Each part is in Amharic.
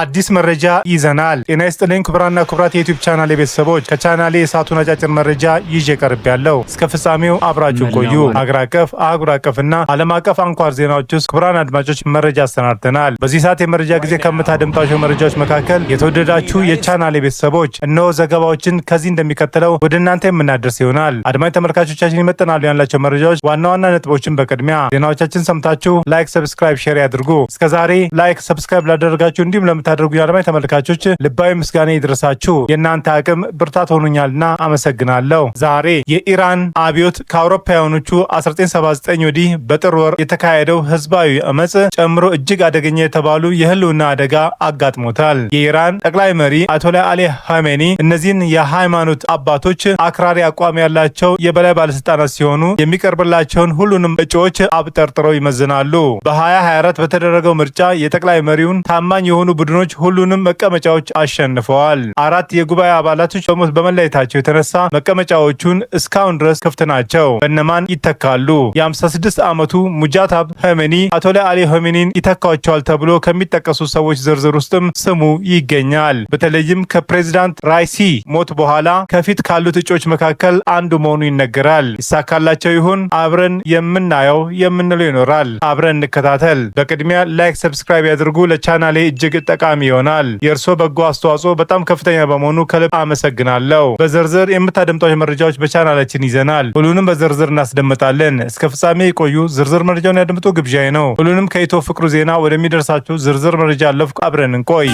አዲስ መረጃ ይዘናል። ጤና ይስጥልኝ ክቡራንና ክቡራት የዩቲዩብ ቻናል ቤተሰቦች፣ ከቻናሌ የሰዓቱን አጫጭር መረጃ ይዤ ቀርቤያለሁ። እስከ ፍጻሜው አብራችሁን ቆዩ። አገር አቀፍ፣ አህጉር አቀፍና ዓለም አቀፍ አንኳር ዜናዎች ውስጥ ክቡራን አድማጮች መረጃ አሰናድተናል። በዚህ ሰዓት የመረጃ ጊዜ ከምታደምጧቸው መረጃዎች መካከል የተወደዳችሁ የቻናሌ ቤተሰቦች እነሆ ዘገባዎችን ከዚህ እንደሚከተለው ወደ እናንተ የምናደርስ ይሆናል። አድማጭ ተመልካቾቻችን ይመጥናሉ ያላቸው መረጃዎች ዋና ዋና ነጥቦችን በቅድሚያ ዜናዎቻችን ሰምታችሁ ላይክ፣ ሰብስክራይብ፣ ሼር ያድርጉ። እስከዛሬ ላይክ፣ ሰብስክራይብ ላደረጋችሁ እንዲሁም ለምታደርጉ አድማጭ ተመልካቾች ልባዊ ምስጋና ይድረሳችሁ። የእናንተ አቅም ብርታት ሆኖኛልና አመሰግናለሁ። ዛሬ የኢራን አብዮት ከአውሮፓውያኖቹ 1979 ወዲህ በጥር ወር የተካሄደው ህዝባዊ አመጽ ጨምሮ እጅግ አደገኛ የተባሉ የህልውና አደጋ አጋጥሞታል። የኢራን ጠቅላይ መሪ አያቶላ አሊ ኻሜኒ እነዚህን የሃይማኖት አባቶች አክራሪ አቋም ያላቸው የበላይ ባለስልጣናት ሲሆኑ የሚቀርብላቸውን ሁሉንም እጩዎች አብጠርጥረው ይመዝናሉ። በ2024 በተደረገው ምርጫ የጠቅላይ መሪውን ታማኝ የሆኑ ቡድኖች ሁሉንም መቀመጫዎች አሸንፈዋል። 4 የጉባኤ አባላቶች በሞት በመለየታቸው የተነሳ መቀመጫዎቹን እስካሁን ድረስ ክፍት ናቸው። በእነማን ይተካሉ? የ56 ዓመቱ ሙጃታብ ኻሜኒ አያቶላ አሊ ኻሜኒን ይተካቸዋል ተብሎ ከሚጠቀሱ ሰዎች ዝርዝር ውስጥም ስሙ ይገኛል። በተለይም ከፕሬዚዳንት ራይሲ ሞት በኋላ ከፊት ካሉት እጩዎች መካከል አንዱ መሆኑ ይነገራል። ይሳካላቸው ይሆን? አብረን የምናየው የምንለው ይኖራል። አብረን እንከታተል። በቅድሚያ ላይክ፣ ሰብስክራይብ ያድርጉ። ለቻናሌ እጅግ ጠቃሚ ይሆናል። የእርሶ በጎ አስተዋጽኦ በጣም ከፍተኛ በመሆኑ ከልብ አመሰግናለሁ። በዝርዝር የምታደምጧቸው መረጃዎች በቻናላችን ይዘናል። ሁሉንም በዝርዝር እናስደምጣለን። እስከ ፍጻሜ የቆዩ ዝርዝር መረጃውን ያድምጡ ግብዣዬ ነው። ሁሉንም ከኢትዮ ፍቅሩ ዜና ወደሚደርሳችሁ ዝርዝር መረጃ አለፍኩ። አብረን እንቆይ።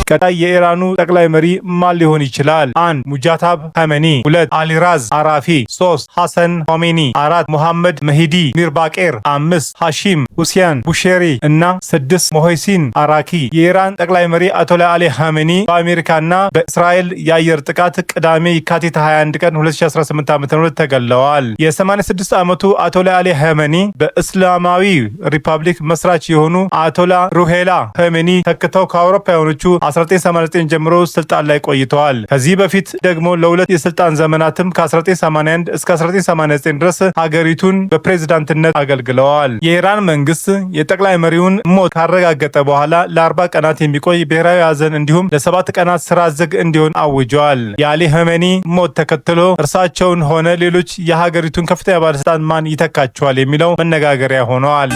ቀጣይ የኢራኑ ጠቅላይ መሪ ማን ሊሆን ይችላል? 1 ሙጃታብ ኻሜኒ፣ 2 አሊራዝ አራፊ፣ 3 ሐሰን ኻሜኒ፣ 4 ሙሐመድ መሂዲ ሚርባቄር፣ 5 ሐሺም ሁሴን ቡሼሪ እና 6 ሞሄሲን አራኪ። የኢራን ጠቅላይ መሪ አያቶላ አሊ ኻሜኒ በአሜሪካና በእስራኤል የአየር ጥቃት ቅዳሜ የካቲት 21 ቀን 2018 ዓ.ም ተገለዋል። የ86 ዓመቱ አያቶላ አሊ ኻሜኒ በእስላማዊ ሪፐብሊክ መስራች የሆኑ አያቶላ ሩሄላ ኻሜኒ ተክተው ከአውሮፓውያኖቹ 1989 ጀምሮ ስልጣን ላይ ቆይተዋል። ከዚህ በፊት ደግሞ ለሁለት የስልጣን ዘመናትም ከ1981 እስከ 1989 ድረስ ሀገሪቱን በፕሬዝዳንትነት አገልግለዋል። የኢራን መንግስት የጠቅላይ መሪውን ሞት ካረጋገጠ በኋላ ለ40 ቀናት የሚቆይ ብሔራዊ ሐዘን እንዲሁም ለ7 ቀናት ስራ ዝግ እንዲሆን አውጇል። የአሊ ኻሜኒ ሞት ተከትሎ እርሳቸውን ሆነ ሌሎች የሀገሪቱን ከፍተኛ ባለስልጣን ማን ይተካቸዋል የሚለው መነጋገሪያ ሆነዋል።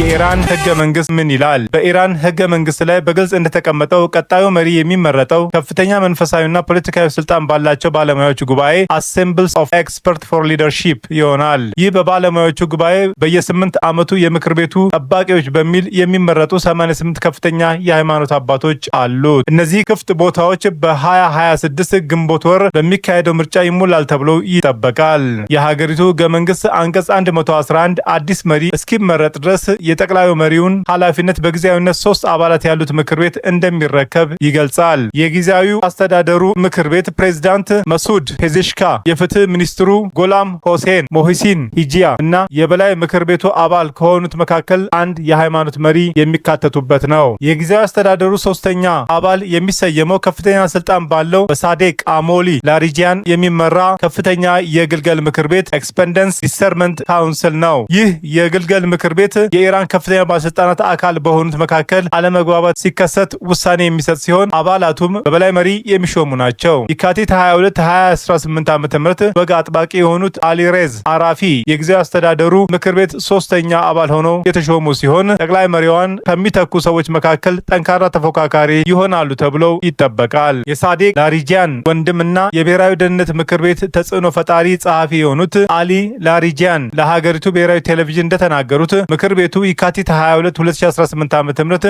የኢራን ህገ መንግስት ምን ይላል? በኢራን ህገ መንግስት ላይ በግልጽ እንደተቀመጠው ቀጣዩ መሪ የሚመረጠው ከፍተኛ መንፈሳዊና ፖለቲካዊ ስልጣን ባላቸው ባለሙያዎች ጉባኤ አሴምብልስ ኦፍ ኤክስፐርት ፎር ሊደርሺፕ ይሆናል። ይህ በባለሙያዎቹ ጉባኤ በየ8 ዓመቱ የምክር ቤቱ ጠባቂዎች በሚል የሚመረጡ 88 ከፍተኛ የሃይማኖት አባቶች አሉት። እነዚህ ክፍት ቦታዎች በ2026 ግንቦት ወር በሚካሄደው ምርጫ ይሞላል ተብሎ ይጠበቃል። የሀገሪቱ ህገ መንግስት አንቀጽ 111 አዲስ መሪ እስኪመረጥ ድረስ የጠቅላዩ መሪውን ኃላፊነት በጊዜያዊነት 3 አባላት ያሉት ምክር ቤት እንደሚረከብ ይገልጻል። የጊዜያዊው አስተዳደሩ ምክር ቤት ፕሬዝዳንት መሱድ ፔዜሽካ፣ የፍትህ ሚኒስትሩ ጎላም ሆሴን ሞሂሲን ሂጂያ እና የበላይ ምክር ቤቱ አባል ከሆኑት መካከል አንድ የሃይማኖት መሪ የሚካተቱበት ነው። የጊዜያዊ አስተዳደሩ 3ኛ አባል የሚሰየመው ከፍተኛ ስልጣን ባለው በሳዴቅ አሞሊ ላሪጂያን የሚመራ ከፍተኛ የግልገል ምክር ቤት ኤክስፐንደንስ ዲሰርመንት ካውንስል ነው። ይህ የግልገል ምክር ቤት የኢራን ከፍተኛ ባለስልጣናት አካል በሆኑት መካከል አለመግባባት ሲከሰት ውሳኔ የሚሰጥ ሲሆን አባላቱም በበላይ መሪ የሚሾሙ ናቸው። የካቲት 22 2018 ዓ.ም በግ አጥባቂ የሆኑት አሊሬዝ አራፊ የጊዜያዊ አስተዳደሩ ምክር ቤት 3ኛ አባል ሆነው የተሾሙ ሲሆን ጠቅላይ መሪዋን ከሚተኩ ሰዎች መካከል ጠንካራ ተፎካካሪ ይሆናሉ ተብለው ይጠበቃል። የሳዴቅ ላሪጂያን ወንድምና የብሔራዊ ደህንነት ምክር ቤት ተጽዕኖ ፈጣሪ ጸሐፊ የሆኑት አሊ ላሪጂያን ለሀገሪቱ ብሔራዊ ቴሌቪዥን እንደተናገሩት ምክር ቤቱ የካቲት 22 2018 ዓ.ም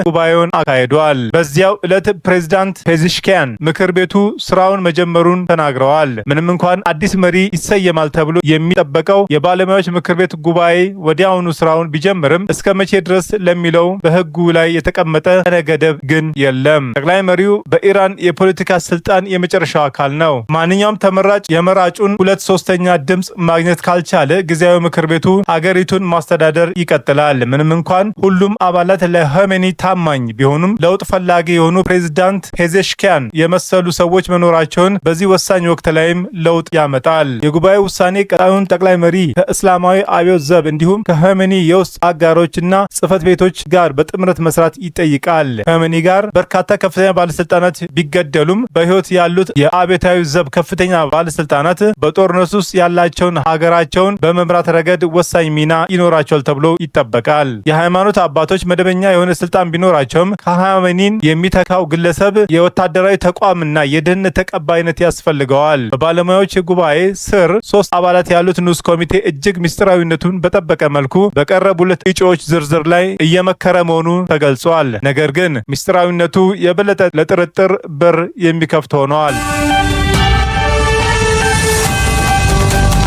ጉባኤውን አካሂዷል። በዚያው ዕለት ፕሬዝዳንት ፔዜሽኪያን ምክር ቤቱ ስራውን መጀመሩን ተናግረዋል። ምንም እንኳን አዲስ መሪ ይሰየማል ተብሎ የሚጠበቀው የባለሙያዎች ምክር ቤት ጉባኤ ወዲያውኑ ስራውን ቢጀምርም እስከ መቼ ድረስ ለሚለው በህጉ ላይ የተቀመጠ ገደብ ግን የለም። ጠቅላይ መሪው በኢራን የፖለቲካ ስልጣን የመጨረሻው አካል ነው። ማንኛውም ተመራጭ የመራጩን 2/3 ድምፅ ማግኘት ካልቻለ ጊዜያዊ ምክር ቤቱ ሀገሪቱን ማስተዳደር ይቀጥላል። ምንም እንኳን ሁሉም አባላት ለኸሜኒ ታማኝ ቢሆኑም ለውጥ ፈላጊ የሆኑ ፕሬዝዳንት ፔዜሽኪያን የመሰሉ ሰዎች መኖራቸውን በዚህ ወሳኝ ወቅት ላይም ለውጥ ያመጣል። የጉባኤው ውሳኔ ቀጣዩን ጠቅላይ መሪ ከእስላማዊ አብዮት ዘብ እንዲሁም ከኸሜኒ የውስጥ አጋሮችና ጽህፈት ቤቶች ጋር በጥምረት መስራት ይጠይቃል። ኸሜኒ ጋር በርካታ ከፍተኛ ባለስልጣናት ቢገደሉም በህይወት ያሉት የአብዮታዊ ዘብ ከፍተኛ ባለስልጣናት በጦርነት ውስጥ ያላቸውን ሀገራቸውን በመምራት ረገድ ወሳኝ ሚና ይኖራቸዋል ተብሎ ይጠበቃል። የሃይማኖት አባቶች መደበኛ የሆነ ስልጣን ቢኖራቸውም ከኸሜኒን የሚተካው ግለሰብ የወታደራዊ ተቋምና የደህንነት ተቀባይነት ያስፈልገዋል። በባለሙያዎች ጉባኤ ስር 3 አባላት ያሉት ንዑስ ኮሚቴ እጅግ ምስጢራዊነቱን በጠበቀ መልኩ በቀረቡለት እጩዎች ዝርዝር ላይ እየመከረ መሆኑ ተገልጿል። ነገር ግን ምስጢራዊነቱ የበለጠ ለጥርጥር በር የሚከፍት ሆኗል።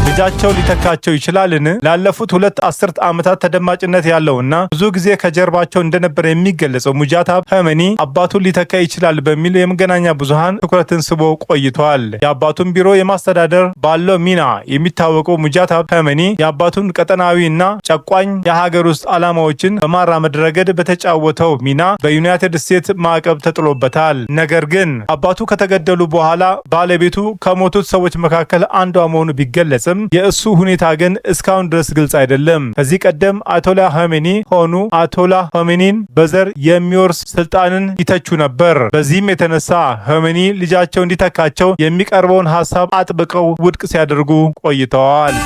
ልጃቸው ሊተካቸው ይችላልን? ላለፉት 2 አስርት ዓመታት ተደማጭነት ያለውና ብዙ ጊዜ ከጀርባቸው እንደነበር የሚገለጸው ሙጃታብ ኸሜኒ አባቱን ሊተካ ይችላል በሚል የመገናኛ ብዙሃን ትኩረትን ስቦ ቆይቷል። የአባቱን ቢሮ የማስተዳደር ባለው ሚና የሚታወቀው ሙጃታብ ኸሜኒ የአባቱን ቀጠናዊና ጨቋኝ የሀገር ውስጥ ዓላማዎችን በማራመድ ረገድ በተጫወተው ሚና በዩናይትድ ስቴትስ ማዕቀብ ተጥሎበታል። ነገር ግን አባቱ ከተገደሉ በኋላ ባለቤቱ ከሞቱት ሰዎች መካከል አንዷ መሆኑ ቢገለጽም የእሱ ሁኔታ ግን እስካሁን ድረስ ግልጽ አይደለም። ከዚህ ቀደም አያቶላ ኸሜኒ ሆኑ አያቶላ ኸሜኒን በዘር የሚወርስ ስልጣንን ይተቹ ነበር። በዚህም የተነሳ ኸሜኒ ልጃቸው እንዲተካቸው የሚቀርበውን ሀሳብ አጥብቀው ውድቅ ሲያደርጉ ቆይተዋል።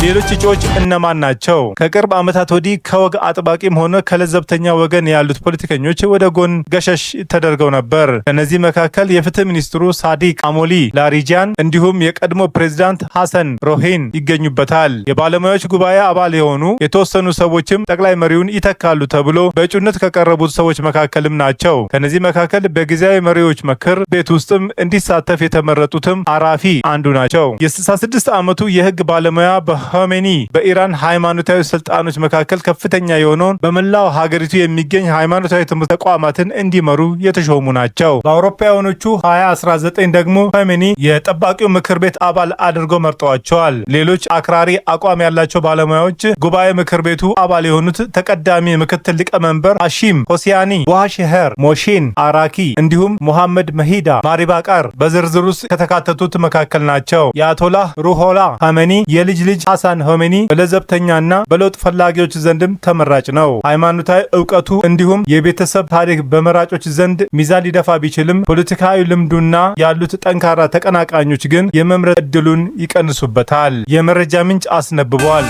ሌሎች እጩዎች እነማን ናቸው? ከቅርብ ዓመታት ወዲህ ከወግ አጥባቂም ሆነ ከለዘብተኛ ወገን ያሉት ፖለቲከኞች ወደ ጎን ገሸሽ ተደርገው ነበር። ከነዚህ መካከል የፍትህ ሚኒስትሩ ሳዲቅ አሞሊ ላሪጃን እንዲሁም የቀድሞ ፕሬዝዳንት ሐሰን ሮሂን ይገኙበታል። የባለሙያዎች ጉባኤ አባል የሆኑ የተወሰኑ ሰዎችም ጠቅላይ መሪውን ይተካሉ ተብሎ በእጩነት ከቀረቡት ሰዎች መካከልም ናቸው። ከነዚህ መካከል በጊዜያዊ መሪዎች ምክር ቤት ውስጥም እንዲሳተፍ የተመረጡትም አራፊ አንዱ ናቸው። የ66 ዓመቱ የህግ ባለሙያ ኸሜኒ በኢራን ሃይማኖታዊ ስልጣኖች መካከል ከፍተኛ የሆነውን በመላው ሀገሪቱ የሚገኝ ሃይማኖታዊ ትምህርት ተቋማትን እንዲመሩ የተሾሙ ናቸው። በአውሮፓውያኖቹ 2019 ደግሞ ኸሜኒ የጠባቂው ምክር ቤት አባል አድርገው መርጠዋቸዋል። ሌሎች አክራሪ አቋም ያላቸው ባለሙያዎች ጉባኤ ምክር ቤቱ አባል የሆኑት ተቀዳሚ ምክትል ሊቀመንበር ሐሺም ሆሲያኒ፣ ዋሽሄር ሞሺን አራኪ እንዲሁም ሙሐመድ መሂዳ ማሪባቃር በዝርዝር ውስጥ ከተካተቱት መካከል ናቸው። የአያቶላህ ሩሆላ ኸሜኒ የልጅ ልጅ ሐሰን ኸሜኒ በለዘብተኛና በለውጥ ፈላጊዎች ዘንድም ተመራጭ ነው። ሃይማኖታዊ እውቀቱ እንዲሁም የቤተሰብ ታሪክ በመራጮች ዘንድ ሚዛን ሊደፋ ቢችልም ፖለቲካዊ ልምዱና ያሉት ጠንካራ ተቀናቃኞች ግን የመምረጥ እድሉን ይቀንሱበታል። የመረጃ ምንጭ አስነብቧል።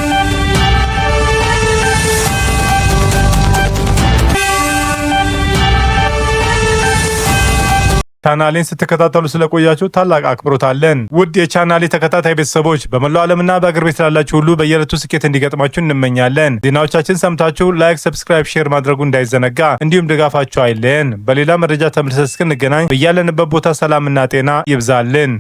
ቻናሌን ስትከታተሉ ስለቆያችሁ ታላቅ አክብሮት አለን። ውድ የቻናሌ ተከታታይ ቤተሰቦች በመላው ዓለምና በአገር ቤት ላላችሁ ሁሉ በየዕለቱ ስኬት እንዲገጥማችሁ እንመኛለን። ዜናዎቻችን ሰምታችሁ ላይክ፣ ሰብስክራይብ፣ ሼር ማድረጉ እንዳይዘነጋ እንዲሁም ድጋፋችሁ አይለየን። በሌላ መረጃ ተመልሰን እስክንገናኝ በያለንበት ቦታ ሰላምና ጤና ይብዛልን።